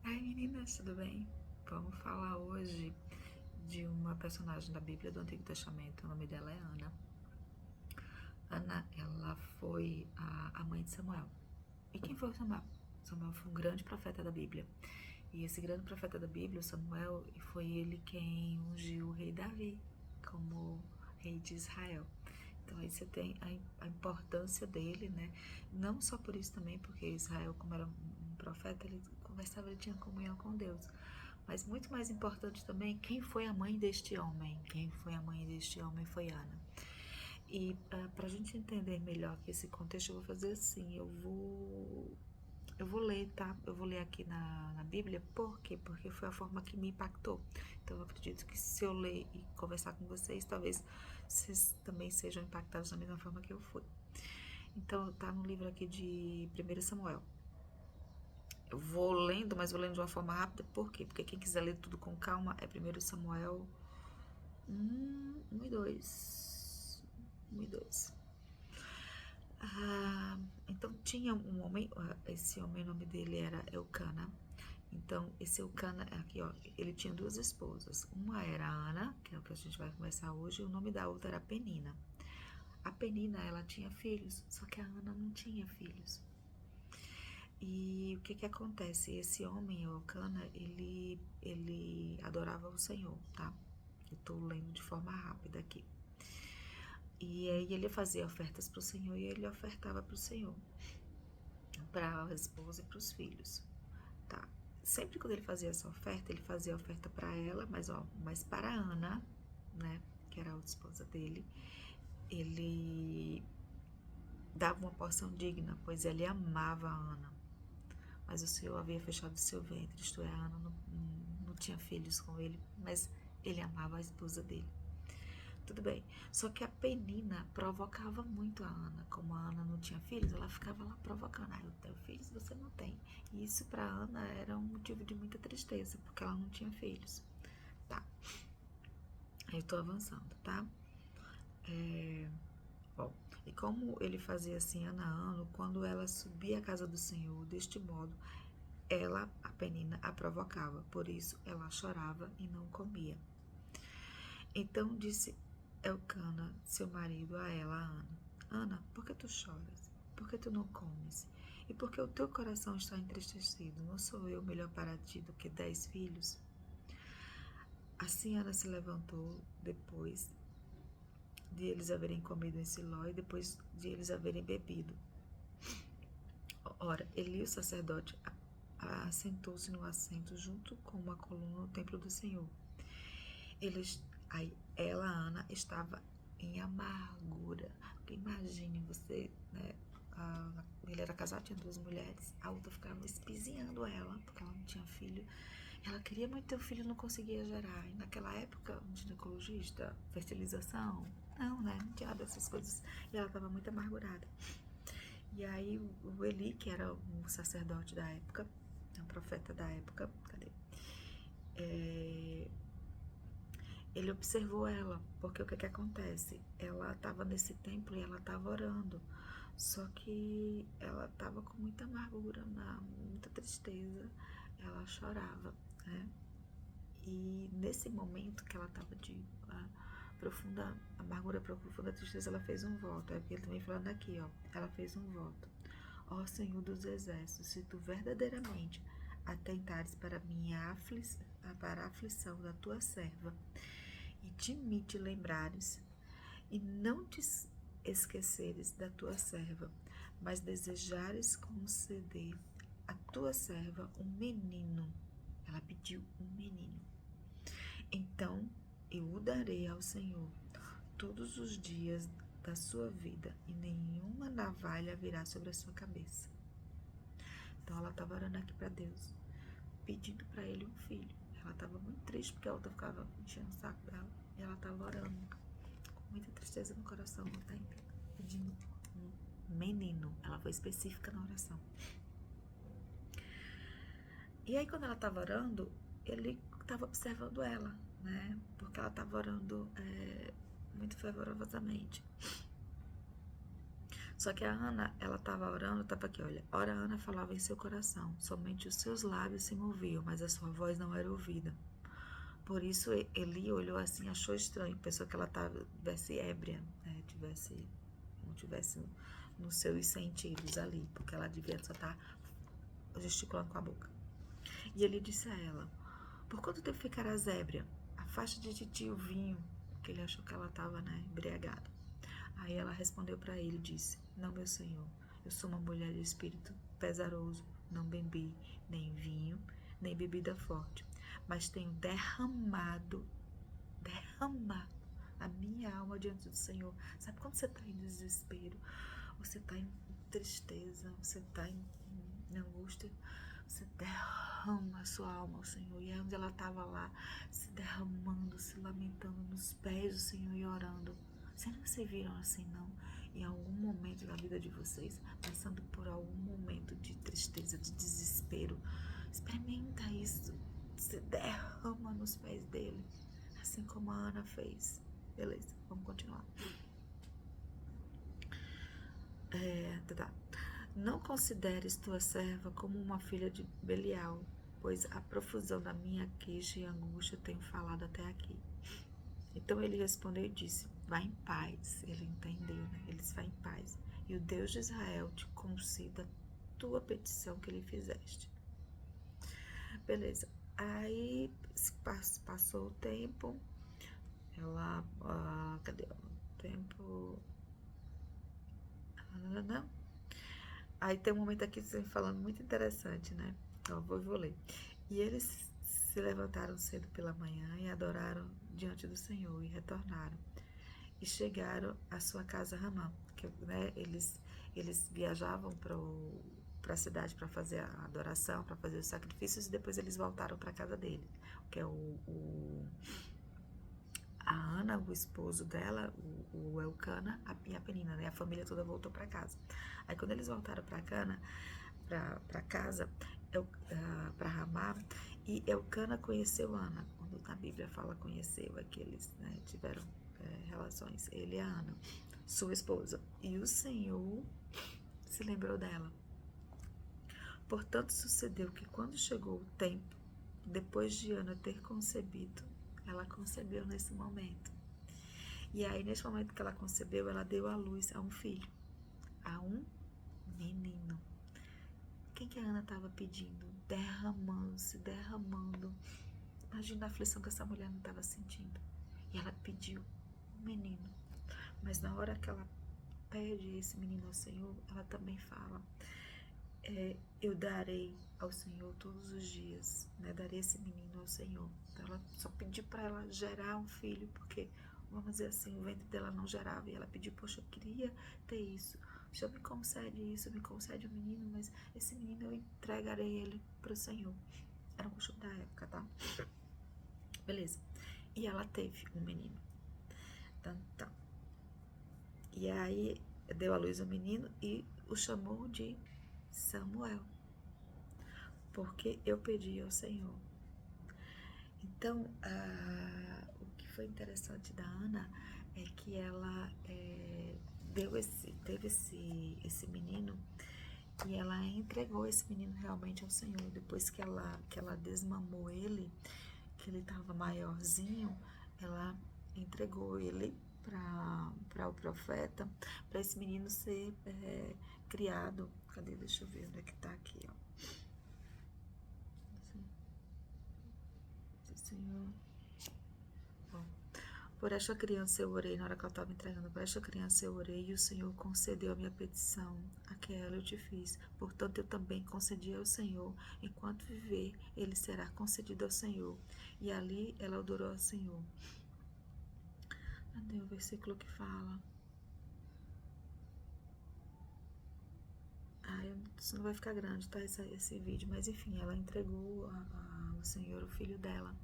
Ai meninas, tudo bem? Vamos falar hoje de uma personagem da Bíblia do Antigo Testamento. O nome dela é Ana. Ana, ela foi a mãe de Samuel. E quem foi Samuel? Samuel foi um grande profeta da Bíblia. E esse grande profeta da Bíblia, Samuel, foi ele quem ungiu o rei Davi como rei de Israel. Então aí você tem a importância dele, né? Não só por isso também, porque Israel, como era um profeta, ele conversava, ele tinha comunhão com Deus. Mas muito mais importante também, quem foi a mãe deste homem? Quem foi a mãe deste homem foi Ana. E para a gente entender melhor aqui esse contexto, eu vou fazer assim, eu vou ler, tá? Eu vou ler aqui na Bíblia, por quê? Porque foi a forma que me impactou. Então, eu acredito que se eu ler e conversar com vocês, talvez vocês também sejam impactados da mesma forma que eu fui. Então, tá no livro aqui de 1 Samuel. Eu vou lendo, mas vou lendo de uma forma rápida, por quê? Porque quem quiser ler tudo com calma é 1 Samuel 1 e 2. 1 e 2. Então tinha um homem, esse homem, o nome dele era Eucana. Então esse Eucana, aqui ó, ele tinha duas esposas. Uma era Ana, que é o que a gente vai conversar hoje, e o nome da outra era Penina. A Penina, ela tinha filhos, só que a Ana não tinha filhos. E o que que acontece? Esse homem, Eucana, ele adorava o Senhor, tá? Eu tô lendo de forma rápida aqui. E aí ele fazia ofertas para o Senhor e ele ofertava para o Senhor, para a esposa e para os filhos, tá? Sempre quando ele fazia essa oferta, ele fazia oferta para ela, mas para a Ana, né, que era a outra esposa dele, ele dava uma porção digna, pois ele amava a Ana. Mas o Senhor havia fechado o seu ventre, isto é, a Ana não tinha filhos com ele, mas ele amava a esposa dele. Tudo bem. Só que a Penina provocava muito a Ana. Como a Ana não tinha filhos, ela ficava lá provocando. Ah, eu tenho filhos, você não tem. E isso para Ana era um motivo de muita tristeza, porque ela não tinha filhos. Tá. Aí eu tô avançando, tá? Bom, e como ele fazia assim ano a ano, quando ela subia à casa do Senhor, deste modo, ela, a Penina, a provocava. Por isso ela chorava e não comia. Então disse Elcana, seu marido, a ela, a Ana: Ana, por que tu choras? Por que tu não comes? E por que o teu coração está entristecido? Não sou eu melhor para ti do que 10 filhos? Assim Ana se levantou depois de eles haverem comido em Siló e depois de eles haverem bebido. Ora, Eli, o sacerdote, assentou-se no assento junto com uma coluna no templo do Senhor. Ela, Ana, estava em amargura. Porque imagine você, né? Ele era casado, tinha duas mulheres. A outra ficava espizinhando ela, porque ela não tinha filho. Ela queria muito ter um filho e não conseguia gerar. E naquela época, um ginecologista, fertilização, não, né? Não tinha nada dessas coisas. E ela estava muito amargurada. E aí o Eli, que era um sacerdote da época, um profeta da época, cadê? Ele observou ela, porque o que que acontece? Ela estava nesse templo e ela estava orando, só que ela estava com muita amargura, muita tristeza, ela chorava, né? E nesse momento que ela estava de profunda amargura, profunda tristeza, ela fez um voto. É porque ele também falando aqui, ó, ela fez um voto. Ó Senhor dos Exércitos, se tu verdadeiramente atentares para a aflição da tua serva, e de mim te lembrares, e não te esqueceres da tua serva, mas desejares conceder à tua serva um menino. Ela pediu um menino. Então eu o darei ao Senhor todos os dias da sua vida, e nenhuma navalha virá sobre a sua cabeça. Então ela estava orando aqui para Deus, pedindo para ele um filho. Ela estava muito triste porque a outra ficava enchendo o saco dela. E ela estava orando com muita tristeza no coração, não tá entendendo? Pedindo um menino. Ela foi específica na oração. E aí quando ela estava orando, ele estava observando ela, né? Porque ela estava orando muito fervorosamente. Só que a Ana, ela estava orando, estava aqui, olha. Ora, a Ana falava em seu coração, somente os seus lábios se moviam, mas a sua voz não era ouvida. Por isso, Eli olhou assim, achou estranho, pensou que ela tivesse ébria, né? Não tivesse nos seus sentidos ali, porque ela devia só estar gesticulando com a boca. E ele disse a ela: por quanto tempo ficarás ébria? Afasta de ti o vinho, porque ele achou que ela estava, né, embriagada. Aí ela respondeu para ele e disse: não, meu senhor, eu sou uma mulher de espírito pesaroso, não bebi nem vinho, nem bebida forte, mas tenho derramado a minha alma diante do Senhor. Sabe quando você está em desespero, você está em tristeza, você está em angústia, você derrama a sua alma ao Senhor. E é onde ela estava lá, se derramando, se lamentando nos pés do Senhor e orando. Vocês viram assim, não? Em algum momento da vida de vocês, passando por algum momento de tristeza, de desespero, experimenta isso. Se derrama nos pés dele, assim como a Ana fez. Beleza, vamos continuar. Tá. Não consideres tua serva como uma filha de Belial, pois a profusão da minha queixa e angústia tenho falado até aqui. Então ele respondeu e disse: vá em paz. Ele entendeu, né? Ele disse: vá em paz. E o Deus de Israel te conceda a tua petição que lhe fizeste. Beleza. Aí passou o tempo. Ela. Cadê o tempo? Não. Aí tem um momento aqui falando muito interessante, né? Então, vou ler. E eles se levantaram cedo pela manhã e adoraram diante do Senhor e retornaram. E chegaram à sua casa Ramá, que, né, eles viajavam para a cidade para fazer a adoração, para fazer os sacrifícios, e depois eles voltaram para a casa dele, que é a Ana, o esposo dela, o Elcana e a Penina, né? A família toda voltou para casa. Aí quando eles voltaram para casa, para Ramá, e Elcana conheceu Ana. Quando na Bíblia fala conheceu, é que eles, né, tiveram relações, ele e a Ana, sua esposa. E o Senhor se lembrou dela. Portanto, sucedeu que quando chegou o tempo, depois de Ana ter concebido, ela concebeu nesse momento. E aí, nesse momento que ela concebeu, ela deu à luz a um filho, a um menino. Quem que a Ana estava pedindo? Derramando-se, derramando. Imagina a aflição que essa mulher não estava sentindo. E ela pediu um menino. Mas na hora que ela pede esse menino ao Senhor, ela também fala: eu darei ao Senhor todos os dias, né? Darei esse menino ao Senhor. Então ela só pediu para ela gerar um filho, porque, vamos dizer assim, o ventre dela não gerava. E ela pediu: poxa, eu queria ter isso. O Senhor me concede isso, me concede um menino, mas esse menino eu entregarei ele para o Senhor. Era um costume da época, tá? Beleza. E ela teve um menino. Então. E aí deu à luz um menino e o chamou de Samuel, porque eu pedi ao Senhor. Então, o que foi interessante da Ana é que ela teve esse menino e ela entregou esse menino realmente ao Senhor. Depois que ela desmamou ele, que ele estava maiorzinho, ela entregou ele para o profeta, para esse menino ser criado. Cadê? Deixa eu ver onde é que tá aqui, ó. Senhor. Bom, por esta criança eu orei, na hora que ela estava entregando, por esta criança eu orei e o Senhor concedeu a minha petição, aquela eu te fiz. Portanto, eu também concedi ao Senhor, enquanto viver, ele será concedido ao Senhor. E ali ela adorou ao Senhor. Cadê o versículo que fala? Isso não vai ficar grande, tá? Esse vídeo, mas enfim, ela entregou ao Senhor o filho dela.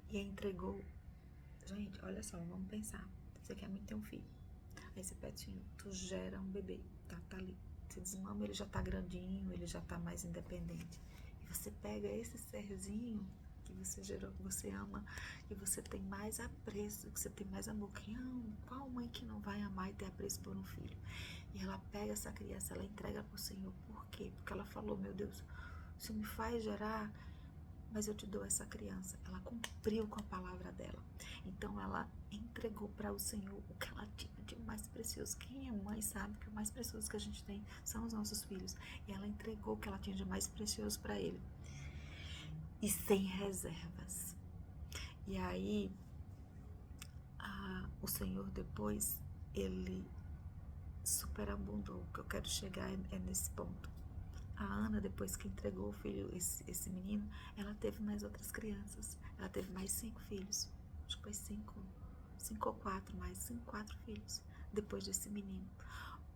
E entregou. Gente, olha só, vamos pensar. Você quer muito ter um filho. Aí você pede, Senhor, tu gera um bebê, tá ali. Você desmama, ele já tá grandinho, ele já tá mais independente. E você pega esse serzinho que você gerou, que você ama, que você tem mais apreço, que você tem mais amor. Qual mãe que não vai amar e ter apreço por um filho? E ela pega essa criança, ela entrega para o Senhor. Por quê? Porque ela falou, meu Deus, o Senhor me faz gerar, mas eu te dou essa criança. Ela cumpriu com a palavra dela. Então ela entregou para o Senhor o que ela tinha de mais precioso. Quem é mãe sabe que o mais precioso que a gente tem são os nossos filhos. E ela entregou o que ela tinha de mais precioso para ele. E sem reservas. E aí, o Senhor depois, ele superabundou. O que eu quero chegar é nesse ponto. A Ana, depois que entregou o filho, esse menino, ela teve mais outras crianças. Ela teve mais 5 filhos. Acho que foi 5 ou 4, mais 5, 4 filhos. Depois desse menino.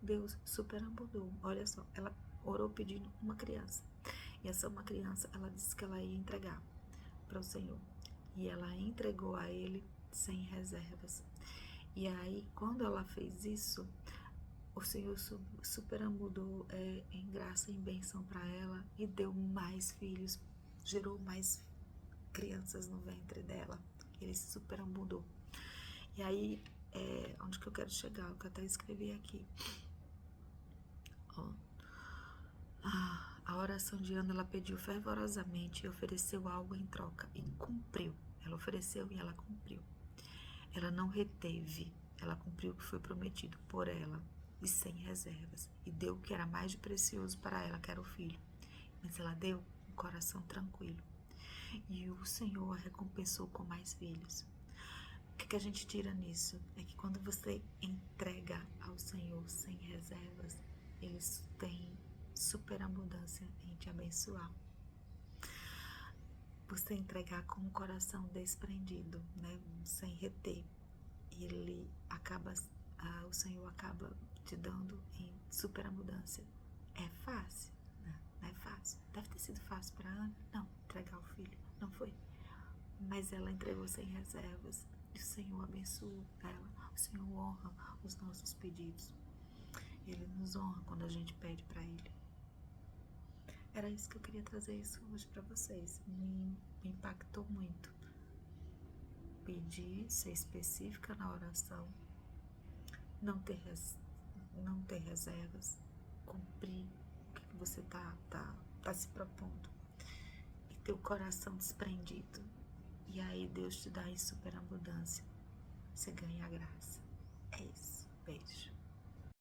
Deus superabundou. Olha só, ela orou pedindo uma criança. E essa uma criança, ela disse que ela ia entregar para o Senhor. E ela entregou a ele sem reservas. E aí, quando ela fez isso, o Senhor superabundou em graça e em bênção para ela e deu mais filhos, gerou mais crianças no ventre dela. Ele superabundou. E aí, onde que eu quero chegar? O que eu até escrevi aqui. Ó. A oração de Ana, ela pediu fervorosamente e ofereceu algo em troca e cumpriu. Ela ofereceu e ela cumpriu. Ela não reteve, ela cumpriu o que foi prometido por ela e sem reservas. E deu o que era mais de precioso para ela, que era o filho. Mas ela deu um coração tranquilo. E o Senhor a recompensou com mais filhos. O que a gente tira nisso? É que quando você entrega ao Senhor sem reservas, Ele tem superabundância em te abençoar. Você entregar com o coração desprendido, né? Sem reter. Ele acaba, o Senhor acaba te dando em superabundância. É fácil? Não é fácil. Deve ter sido fácil para Ana? Não, entregar o filho. Não foi. Mas ela entregou sem reservas. E o Senhor abençoou ela. O Senhor honra os nossos pedidos. Ele nos honra quando a gente pede para Ele. Era isso que eu queria trazer isso hoje para vocês. Me impactou muito. Pedir, ser específica na oração, não ter reservas, cumprir o que você tá se propondo e ter o coração desprendido. E aí Deus te dá em superabundância. Você ganha a graça. É isso. Beijo.